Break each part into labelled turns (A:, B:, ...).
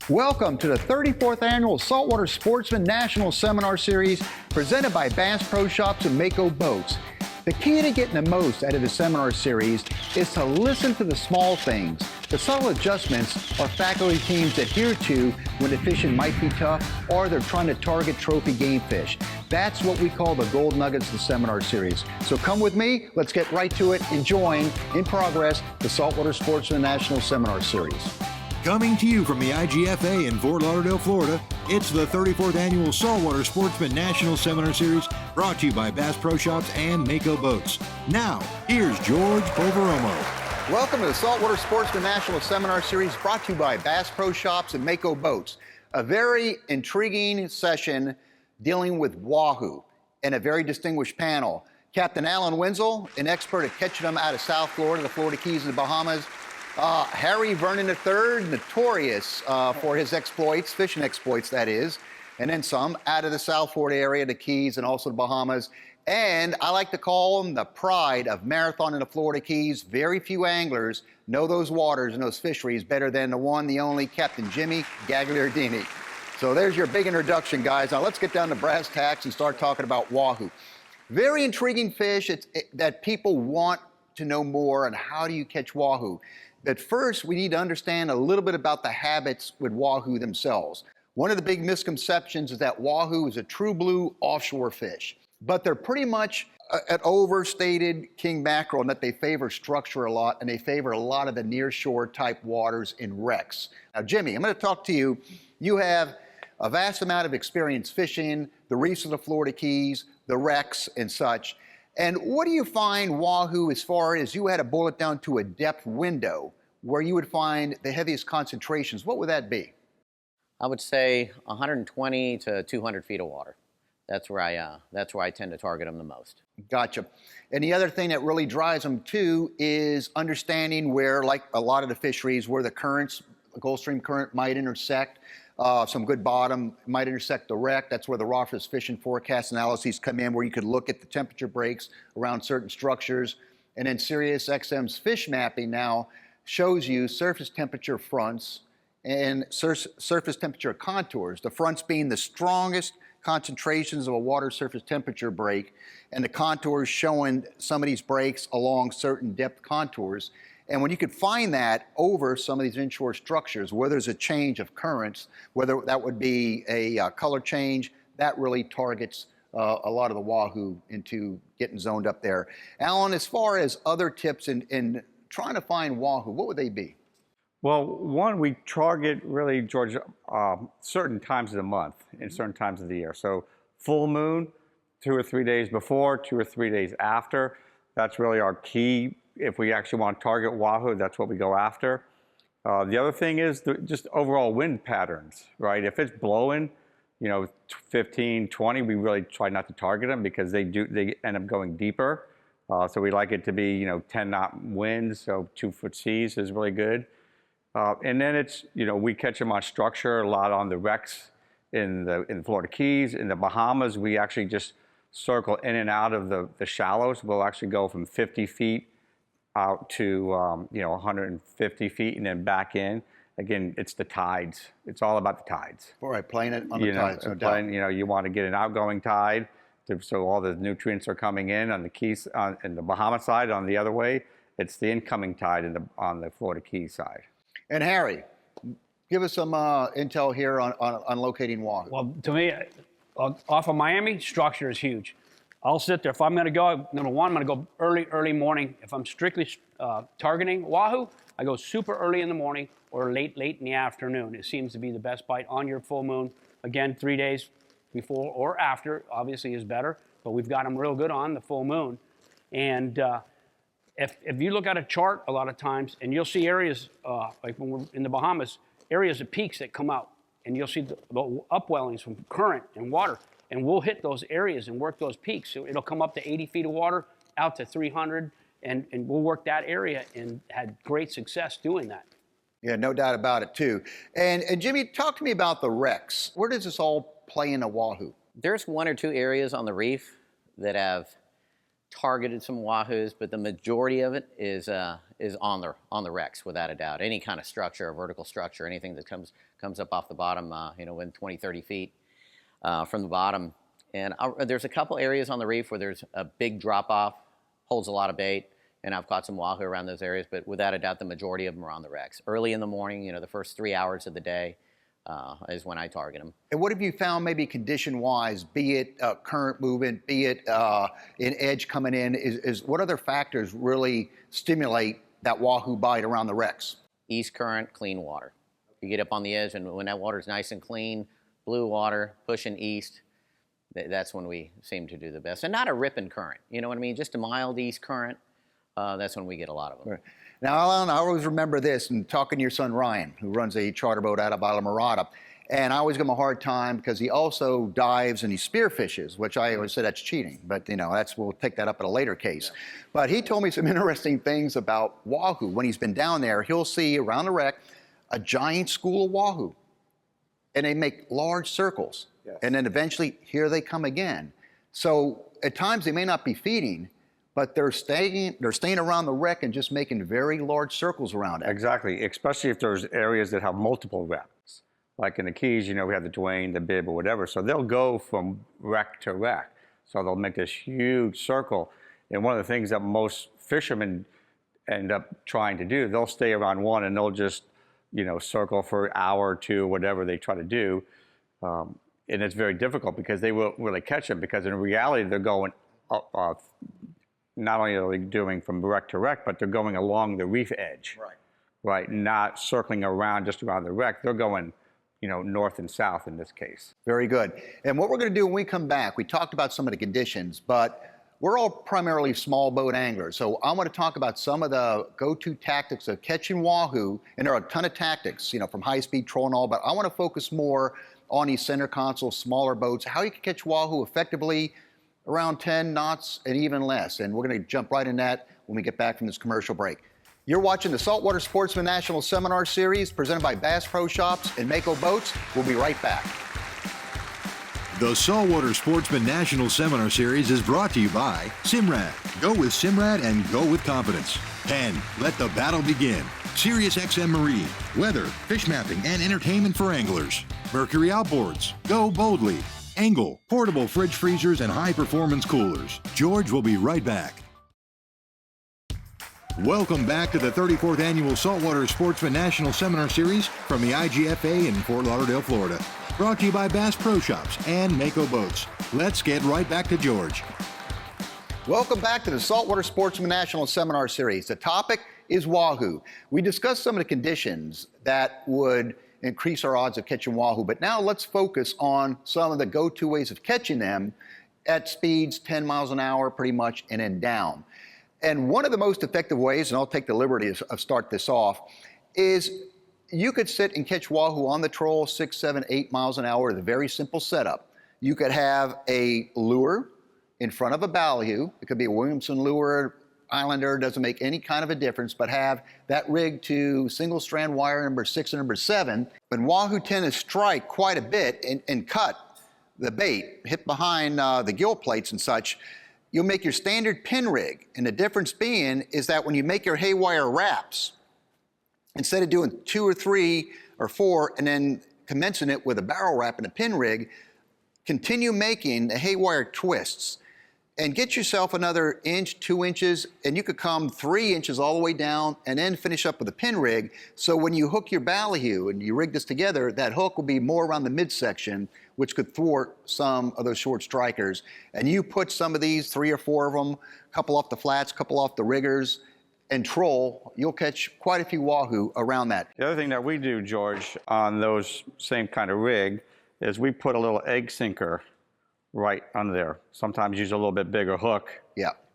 A: Welcome to the 34th Annual Saltwater Sportsman National Seminar Series presented by Bass Pro Shops and Mako Boats. The key to getting the most out of the seminar series is to listen to the small things, the subtle adjustments our faculty teams adhere to when the fishing might be tough or they're trying to target trophy game fish. That's what we call the gold nuggets of the seminar series. So come with me, let's get right to it, enjoying, in progress, the Saltwater Sportsman National Seminar Series.
B: Coming to you from the IGFA in Fort Lauderdale, Florida, it's the 34th Annual Saltwater Sportsman National Seminar Series, brought to you by Bass Pro Shops and Mako Boats. Now, here's George Poveromo.
A: Welcome to the Saltwater Sportsman National Seminar Series, brought to you by Bass Pro Shops and Mako Boats. A very intriguing session dealing with Wahoo and a very distinguished panel. Captain Alan Wenzel, an expert at catching them out of South Florida, the Florida Keys and the Bahamas. Harry Vernon III, notorious for his exploits, fishing exploits that is, and then some, out of the South Florida area, the Keys and also the Bahamas. And I like to call him the pride of marathon in the Florida Keys. Very few anglers know those waters and those fisheries better than the one, the only Captain Jimmy Gagliardini. So there's your big introduction, guys. Now let's get down to brass tacks and start talking about Wahoo. Very intriguing fish that people want to know more on how do you catch Wahoo. But first, we need to understand a little bit about the habits with Wahoo themselves. One of the big misconceptions is that Wahoo is a true blue offshore fish, but they're pretty much an overstated king mackerel in that they favor structure a lot and they favor a lot of the nearshore type waters in wrecks. Now, Jimmy, I'm going to talk to you. You have a vast amount of experience fishing the reefs of the Florida Keys, the wrecks and such. And what do you find Wahoo, as far as you had to boil it down to a depth window where you would find the heaviest concentrations? What would that be?
C: I would say 120 to 200 feet of water. That's where I tend to target them the most. Gotcha.
A: And the other thing that really drives them too is understanding where, like a lot of the fisheries, where the currents, the Gulf Stream current might intersect. Some good bottom might intersect the wreck. That's where the Rothfuss fishing forecast analyses come in, where you could look at the temperature breaks around certain structures. And then SiriusXM's fish mapping now shows you surface temperature fronts and surface temperature contours. The fronts being the strongest concentrations of a water surface temperature break, and the contours showing some of these breaks along certain depth contours. And when you could find that over some of these inshore structures, where there's a change of currents, whether that would be a color change, that really targets a lot of the Wahoo into getting zoned up there. Alan, as far as other tips in trying to find Wahoo, what would they be?
D: Well, one, we target really, George, certain times of the month and certain times of the year. So full moon, 2 or 3 days before, 2 or 3 days after. That's really our key. If we actually want to target Wahoo, that's what we go after. The other thing is just overall wind patterns, right? If it's blowing, 15, 20, we really try not to target them because they end up going deeper. So we like it to be, 10 knot winds, so 2-foot seas is really good. And then it's, we catch them on structure, a lot on the wrecks in the Florida Keys. In the Bahamas, we actually just circle in and out of the shallows. We'll actually go from 50 feet out to 150 feet and then back in. Again, it's the tides. It's all about the tides.
A: All right, playing it on the tides, no doubt.
D: You want to get an outgoing tide, so all the nutrients are coming in on the Keys, in the Bahama side. On the other way, it's the incoming tide on the Florida Keys side.
A: And Harry, give us some intel here on locating Wahoo.
E: Well, to me, off of Miami, structure is huge. I'll sit there. If I'm going to go, number one, I'm going to go early morning. If I'm strictly targeting Wahoo, I go super early in the morning or late in the afternoon. It seems to be the best bite on your full moon. Again, 3 days before or after, obviously, is better. But we've got them real good on the full moon. And if you look at a chart a lot of times, and you'll see areas, like when we're in the Bahamas, areas of peaks that come out. And you'll see the upwellings from current and water. And we'll hit those areas and work those peaks. So it'll come up to 80 feet of water, out to 300, and we'll work that area and had great success doing that.
A: Yeah, no doubt about it, too. And Jimmy, talk to me about the wrecks. Where does this all play in a Wahoo?
C: There's 1 or 2 areas on the reef that have targeted some wahoos, but the majority of it is on the wrecks, without a doubt. Any kind of structure, a vertical structure, anything that comes up off the bottom, within 20, 30 feet from the bottom. And there's a couple areas on the reef where there's a big drop off, holds a lot of bait, and I've caught some wahoo around those areas, but without a doubt, the majority of them are on the wrecks. Early in the morning, the first 3 hours of the day is when I target them.
A: And what have you found maybe condition-wise, be it current movement, be it an edge coming in, is what other factors really stimulate that wahoo bite around the wrecks?
C: East current, clean water. You get up on the edge, and when that water's nice and clean, blue water, pushing east, that's when we seem to do the best. And not a ripping current, you know what I mean? Just a mild east current. That's when we get a lot of them.
A: Right. Now, Alan, I always remember this, and talking to your son Ryan, who runs a charter boat out of Islamorada, and I always give him a hard time because he also dives and he spearfishes, which I always say that's cheating, but we'll take that up at a later case. Yeah. But he told me some interesting things about wahoo. When he's been down there, he'll see around the wreck a giant school of wahoo, and they make large circles, yes. And then eventually here they come again. So at times they may not be feeding, but they're staying around the wreck and just making very large circles around it.
D: Exactly, especially if there's areas that have multiple wrecks. Like in the Keys, we have the Duane, the Bib, or whatever. So they'll go from wreck to wreck. So they'll make this huge circle. And one of the things that most fishermen end up trying to do, they'll stay around one and they'll just, circle for an hour or two, whatever they try to do. And it's very difficult because they won't really catch them, because in reality, they're going up, not only are they doing from wreck to wreck, but they're going along the reef edge. Right, not circling around just around the wreck. They're going, north and south in this case.
A: Very good. And what we're going to do when we come back, we talked about some of the conditions, but we're all primarily small boat anglers. So I want to talk about some of the go-to tactics of catching wahoo, and there are a ton of tactics, from high-speed troll and all, but I want to focus more on these center console, smaller boats, how you can catch wahoo effectively around 10 knots and even less. And we're going to jump right in that when we get back from this commercial break. You're watching the Saltwater Sportsman National Seminar Series presented by Bass Pro Shops and Mako Boats. We'll be right back.
B: The Saltwater Sportsman National Seminar Series is brought to you by Simrad. Go with Simrad and go with confidence. Penn, let the battle begin. SiriusXM Marine, weather, fish mapping, and entertainment for anglers. Mercury Outboards, go boldly. Engel, portable fridge freezers and high-performance coolers. George will be right back. Welcome back to the 34th Annual Saltwater Sportsman National Seminar Series from the IGFA in Fort Lauderdale, Florida. Brought to you by Bass Pro Shops and Mako Boats. Let's get right back to George.
A: Welcome back to the Saltwater Sportsman National Seminar Series. The topic is wahoo. We discussed some of the conditions that would increase our odds of catching wahoo, but now let's focus on some of the go-to ways of catching them at speeds 10 miles an hour pretty much and then down. And one of the most effective ways, and I'll take the liberty of start this off, is you could sit and catch wahoo on the troll 6, 7, 8 miles an hour with a very simple setup. You could have a lure in front of a ballyhoo. It could be a Williamson lure, Islander, doesn't make any kind of a difference, but have that rigged to single strand wire number 6 and number 7. When wahoo tend to strike quite a bit and cut the bait, hit behind the gill plates and such, you'll make your standard pin rig. And the difference being is that when you make your haywire wraps, instead of doing 2 or 3 or 4 and then commencing it with a barrel wrap and a pin rig, continue making the haywire twists and get yourself another inch, 2 inches, and you could come 3 inches all the way down and then finish up with a pin rig. So when you hook your ballyhoo and you rig this together, that hook will be more around the midsection, which could thwart some of those short strikers. And you put some of these, 3 or 4 of them, a couple off the flats, a couple off the riggers, and troll, you'll catch quite a few wahoo around that.
D: The other thing that we do, George, on those same kind of rig is we put a little egg sinker right under there. Sometimes use a little bit bigger hook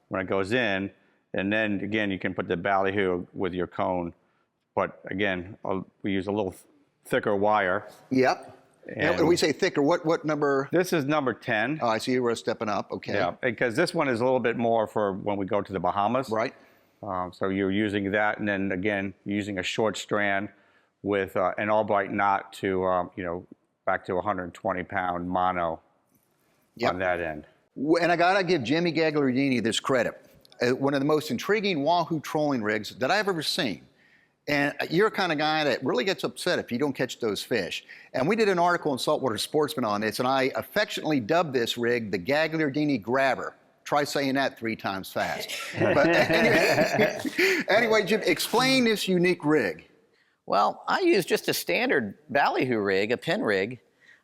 D: when it goes in. And then again, you can put the ballyhoo with your cone. But again, we use a little thicker wire.
A: Yep. And when we say thicker, what number?
D: This is number 10.
A: Oh, I see you were stepping up. Okay.
D: Yeah, because this one is a little bit more for when we go to the Bahamas.
A: Right.
D: So you're using that, and then again, using a short strand with an Albright knot to, back to 120-pound mono on that end.
A: And I gotta give Jimmy Gagliardini this credit. One of the most intriguing Wahoo trolling rigs that I've ever seen. And you're a kind of guy that really gets upset if you don't catch those fish. And we did an article in Saltwater Sportsman on this, and I affectionately dubbed this rig the Gagliardini Grabber. Try saying that 3 times fast. But anyway, Jim, explain this unique rig.
C: Well, I use just a standard ballyhoo rig, a pin rig.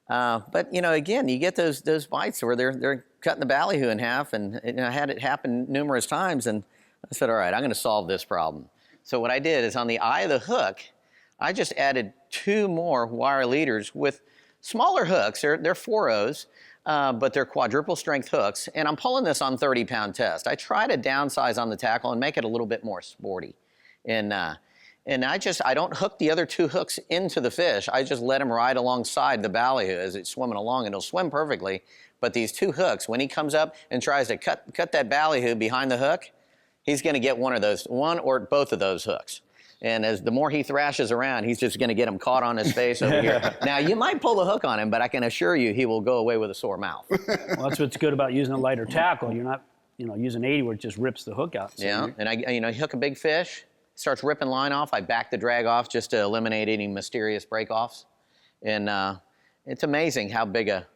C: But, you know, again, you get those bites where they're cutting the ballyhoo in half, and I had it happen numerous times, and I said, all right, I'm going to solve this problem. So what I did is on the eye of the hook, I just added 2 more wire leaders with smaller hooks. They're 4-0s, but they're quadruple strength hooks, and I'm pulling this on 30-pound test. I try to downsize on the tackle and make it a little bit more sporty. And I don't hook the other 2 hooks into the fish. I just let him ride alongside the ballyhoo as it's swimming along, and he'll swim perfectly. But these 2 hooks, when he comes up and tries to cut that ballyhoo behind the hook, he's going to get one or both of those hooks. And the more he thrashes around, he's just going to get him caught on his face over here. Now, you might pull the hook on him, but I can assure you he will go away with a sore mouth.
E: Well, that's what's good about using a lighter tackle. You're not, using 80 where it just rips the hook out. So
C: yeah, and I hook a big fish, starts ripping line off. I back the drag off just to eliminate any mysterious break-offs. And it's amazing how big a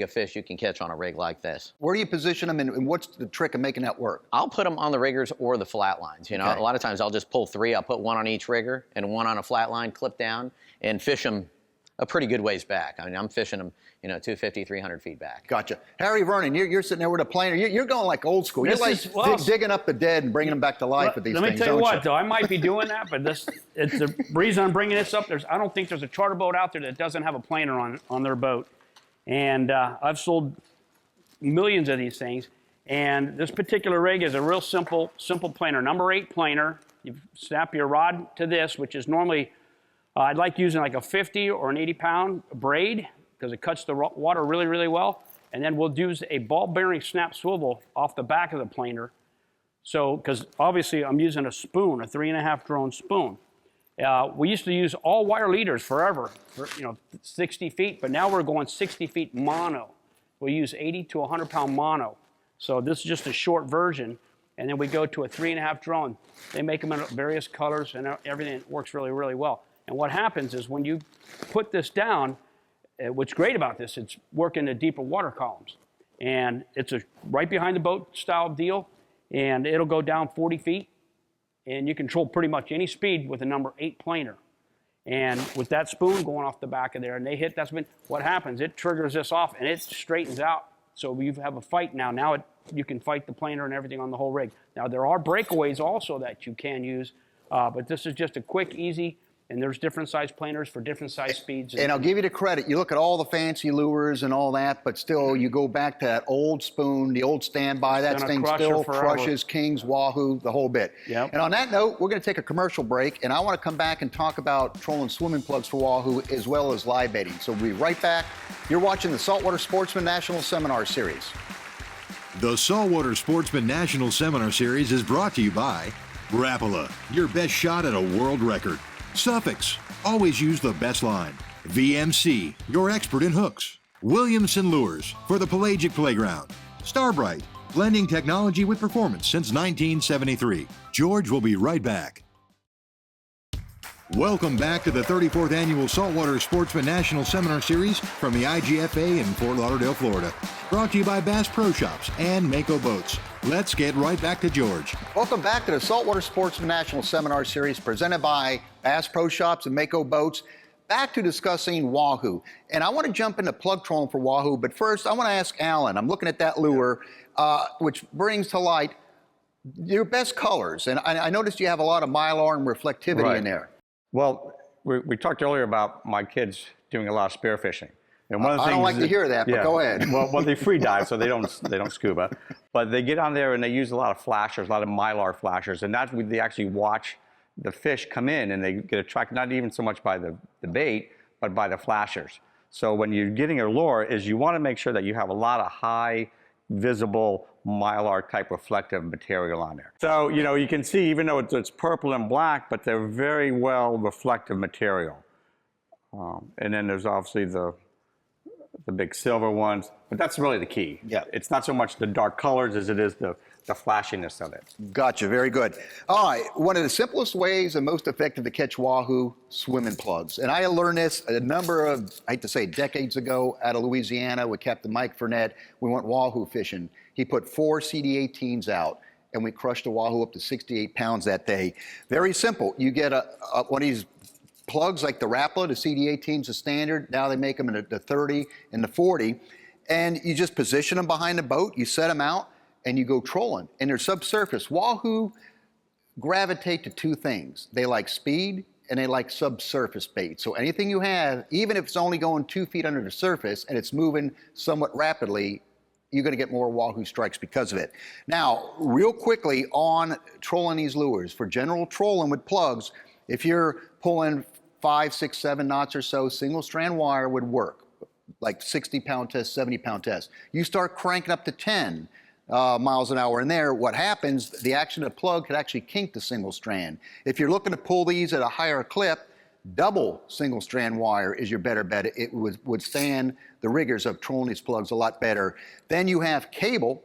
C: fish you can catch on a rig like this.
A: Where do you position them, and what's the trick of making that work?
C: I'll put them on the riggers or the flat lines.
A: Okay.
C: A lot of times I'll just pull 3. I'll put 1 on each rigger and 1 on a flat line, clip down, and fish them a pretty good ways back. I mean, I'm fishing them, 250, 300 feet back.
A: Gotcha. Harry Vernon, you're sitting there with a planer. You're going like old school. You're like digging up the dead and bringing them back to life with these things.
E: Let me tell you what, though, I might be doing that, but it's the reason I'm bringing this up. I don't think there's a charter boat out there that doesn't have a planer on their boat. And I've sold millions of these things. And this particular rig is a real simple planer. Number 8 planer. You snap your rod to this, which is normally, I'd like using like a 50 or an 80-pound braid because it cuts the water really, really well. And then we'll use a ball bearing snap swivel off the back of the planer. So, because obviously I'm using a spoon, a 3.5 drone spoon. We used to use all wire leaders forever, for 60 feet, but now we're going 60 feet mono. We use 80 to 100-pound mono. So this is just a short version, and then we go to a 3.5 drone. They make them in various colors, and everything works really, really well. And what happens is when you put this down, what's great about this, it's working the deeper water columns. And it's a right behind the boat style deal, and it'll go down 40 feet. And you control pretty much any speed with a number 8 planer. And with that spoon going off the back of there, and they hit that spoon, what happens? It triggers this off, and it straightens out. So you have a fight now. Now you can fight the planer and everything on the whole rig. Now there are breakaways also that you can use, but this is just a quick, easy, and there's different size planers for different size speeds.
A: And I'll give you the credit. You look at all the fancy lures and all that, but still you go back to that old spoon, the old standby. That thing still crushes Kings, Wahoo, the whole bit.
E: Yep.
A: And on that note, we're going to take a commercial break, and I want to come back and talk about trolling swimming plugs for Wahoo as well as live baiting. So we'll be right back. You're watching the Saltwater Sportsman National Seminar Series.
B: The Saltwater Sportsman National Seminar Series is brought to you by Rapala, your best shot at a world record. Suffix, always use the best line. VMC, your expert in hooks. Williamson Lures, for the pelagic playground. Starbright, blending technology with performance since 1973. George will be right back. Welcome back to the 34th Annual Saltwater Sportsman National Seminar Series from the IGFA in Fort Lauderdale, Florida. Brought to you by Bass Pro Shops and Mako Boats. Let's get right back to George.
A: Welcome back to the Saltwater Sportsman National Seminar Series presented by Bass Pro Shops and Mako Boats. Back to discussing Wahoo. And I want to jump into plug trolling for Wahoo, but first I want to ask Alan. I'm looking at that lure, which brings to light your best colors. And I noticed you have a lot of mylar and reflectivity in there.
D: Well, we talked earlier about my kids doing a lot of spearfishing. And one of the
A: I don't like to hear that, but go ahead.
D: Well, they free dive, so they don't scuba. But they get on there and they use a lot of flashers, a lot of mylar flashers, and that's where they actually watch the fish come in, and they get attracted not even so much by the bait, but by the flashers. So when you're getting a lure, is you want to make sure that you have a lot of high visible mylar type reflective material on there. So you can see, even though it's purple and black, but they're very well reflective material. And then there's obviously the the big silver ones, but that's really the key.
A: Yeah.
D: It's not so much the dark colors as it is the flashiness of it.
A: Gotcha, very good. All right, one of the simplest ways and most effective to catch wahoo, swimming plugs. And I learned this a number of, I hate to say, decades ago out of Louisiana with Captain Mike Furnett. We went wahoo fishing. He put 4 CD18s out, and we crushed a wahoo up to 68 pounds that day. Very simple. You get one of these plugs like the Rapala, the CD18's the standard. Now they make them in the 30 and the 40. And you just position them behind the boat, you set them out, and you go trolling. And they're subsurface. Wahoo gravitate to 2 things. They like speed and they like subsurface bait. So anything you have, even if it's only going 2 feet under the surface and it's moving somewhat rapidly, you're going to get more wahoo strikes because of it. Now, real quickly on trolling these lures, for general trolling with plugs, if you're pulling 5, 6, 7 knots or so, single strand wire would work, like 60-pound test, 70-pound test. You start cranking up to 10 miles an hour in there, what happens, the action of the plug could actually kink the single strand. If you're looking to pull these at a higher clip, double single strand wire is your better bet. It would withstand the rigors of trolling these plugs a lot better. Then you have cable,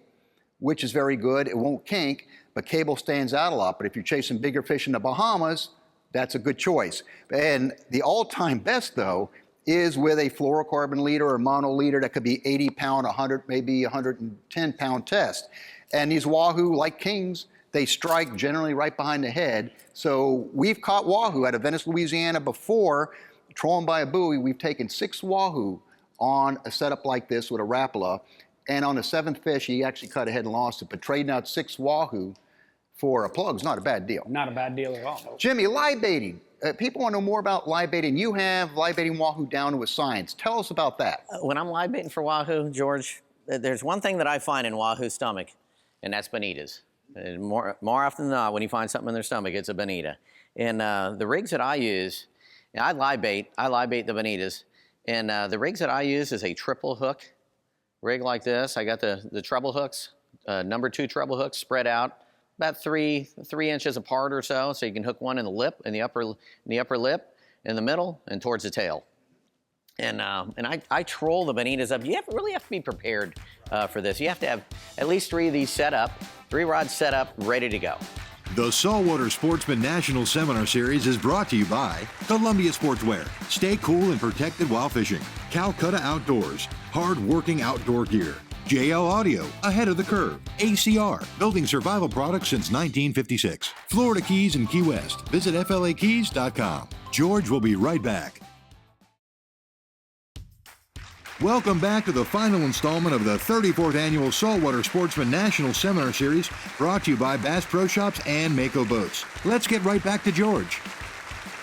A: which is very good. It won't kink, but cable stands out a lot. But if you're chasing bigger fish in the Bahamas, that's a good choice. And the all-time best, though, is with a fluorocarbon leader or mono leader that could be 80 pound, 100, maybe 110 pound test. And these wahoo, like kings, they strike generally right behind the head. So we've caught wahoo out of Venice, Louisiana before, trolling by a buoy. We've taken 6 wahoo on a setup like this with a Rapala. And on the 7th fish, he actually cut ahead and lost it. But trading out 6 wahoo for a plug is not a bad deal.
E: Not a bad deal at all.
A: Jimmy, live baiting. People want to know more about live baiting. You have live baiting wahoo down to a science. Tell us about that.
C: When I'm live baiting for wahoo, George, there's one thing that I find in wahoo's stomach, and that's bonitas. And more often than not, when you find something in their stomach, it's a bonita. And the rigs that I use, and I live bait the bonitas. And the rigs that I use is a triple hook rig like this. I got the treble hooks, number 2 treble hooks spread out about 3 inches apart or so you can hook one in the lip, in the upper lip, in the middle, and towards the tail. And I troll the bonitas up. You really have to be prepared for this. You have to have at least 3 of these set up, 3 rods set up, ready to go.
B: The Saltwater Sportsman National Seminar Series is brought to you by Columbia Sportswear. Stay cool and protected while fishing. Calcutta Outdoors. Hard-working outdoor gear. JL Audio, ahead of the curve. ACR, building survival products since 1956. Florida Keys and Key West. Visit flakeys.com. George will be right back. Welcome back to the final installment of the 34th Annual Saltwater Sportsman National Seminar Series, brought to you by Bass Pro Shops and Mako Boats. Let's get right back to George.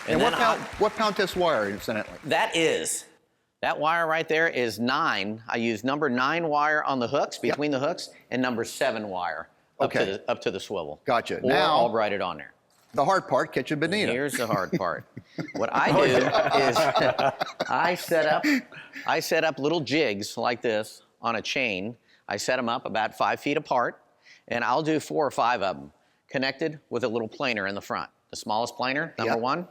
A: And what pound test wire, incidentally?
C: That wire right there is 9. I use number 9 wire on the hooks, between the hooks, and number 7 wire up to the swivel.
A: Gotcha.
C: Or
A: Now,
C: I'll write it on there.
A: The hard part, catch a bonita.
C: Here's the hard part. What I do is I set up little jigs like this on a chain. I set them up about 5 feet apart, and I'll do 4 or 5 of them connected with a little planer in the front. The smallest planer, number 1.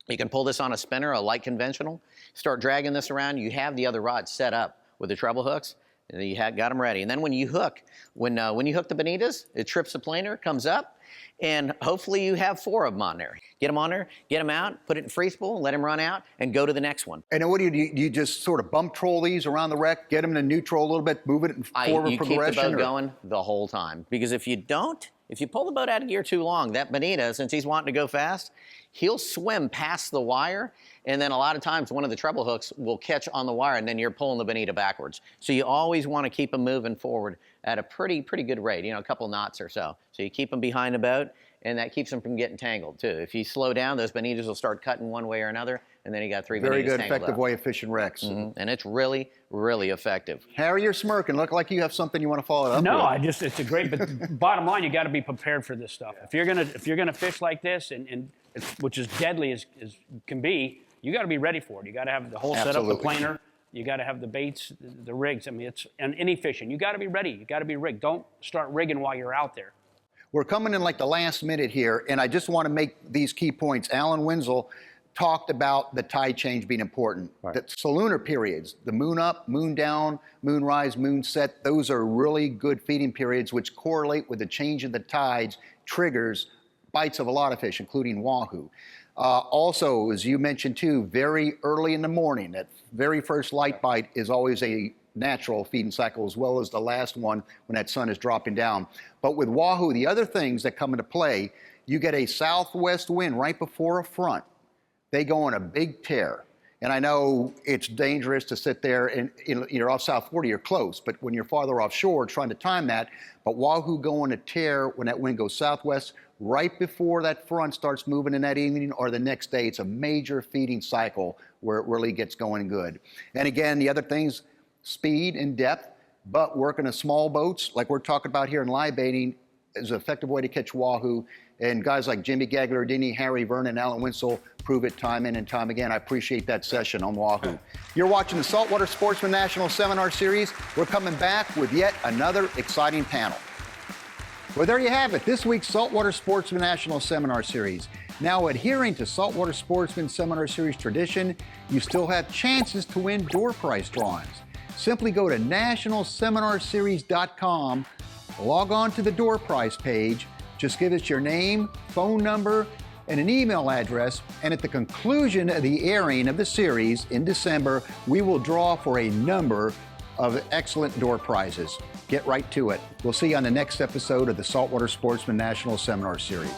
C: You can pull this on a spinner, a light conventional. Start dragging this around. You have the other rod set up with the treble hooks, and you got them ready. And then when you hook, when you hook the bonitas, it trips the planer, comes up, and hopefully you have 4 of them on there. Get them on there, get them out, put it in free spool, let them run out, and go to the next one.
A: And then what do? You just sort of bump troll these around the wreck, get them in neutral a little bit, move it in forward progression?
C: You keep the boat going the whole time. Because if you don't, if you pull the boat out of gear too long, that bonita, since he's wanting to go fast, he'll swim past the wire, and then a lot of times one of the treble hooks will catch on the wire, and then you're pulling the bonita backwards. So you always want to keep them moving forward at a pretty good rate, a couple knots or so. So you keep them behind the boat, and that keeps them from getting tangled too. If you slow down, those bonitas will start cutting one way or another, and then you got 3 bonitas
A: Very good,
C: tangled
A: effective
C: up.
A: way of fishing wrecks.
C: And it's really effective.
A: Harry, you're smirking. Look like you have something you want to follow up with.
E: It's a great, but bottom line, you got to be prepared for this stuff. If you're gonna fish like this, and which is deadly as can be, you got to be ready for it. You got to have the whole setup, the planer. You got to have the baits, the rigs. I mean, and any fishing, you got to be ready. You got to be rigged. Don't start rigging while you're out there.
A: We're coming in like the last minute here, and I just want to make these key points. Alan Wenzel talked about the tide change being important.
D: Right.
A: The lunar periods, the moon up, moon down, moon rise, moon set, those are really good feeding periods which correlate with the change in the tides, triggers bites of a lot of fish, including wahoo. Also, as you mentioned too, very early in the morning, that very first light bite is always a natural feeding cycle, as well as the last one when that sun is dropping down. But with wahoo, the other things that come into play, you get a southwest wind right before a front. They go on a big tear. And I know it's dangerous to sit there and you're off South Florida, you're close, but when you're farther offshore, trying to time that, but wahoo go on a tear when that wind goes southwest, right before that front starts moving in that evening or the next day. It's a major feeding cycle where it really gets going good. And again, the other things, speed and depth, but working in small boats, like we're talking about here in live baiting, is an effective way to catch wahoo. And guys like Jimmy Gagliardini, Harry Vernon, Alan Winsell prove it time in and time again. I appreciate that session on wahoo. You're watching the Saltwater Sportsman National Seminar Series. We're coming back with yet another exciting panel. Well, there you have it, this week's Saltwater Sportsman National Seminar Series. Now, adhering to Saltwater Sportsman Seminar Series tradition, you still have chances to win door prize drawings. Simply go to nationalseminarseries.com, log on to the door prize page, just give us your name, phone number, and an email address, and at the conclusion of the airing of the series in December, we will draw for a number of excellent door prizes. Get right to it. We'll see you on the next episode of the Saltwater Sportsman National Seminar Series.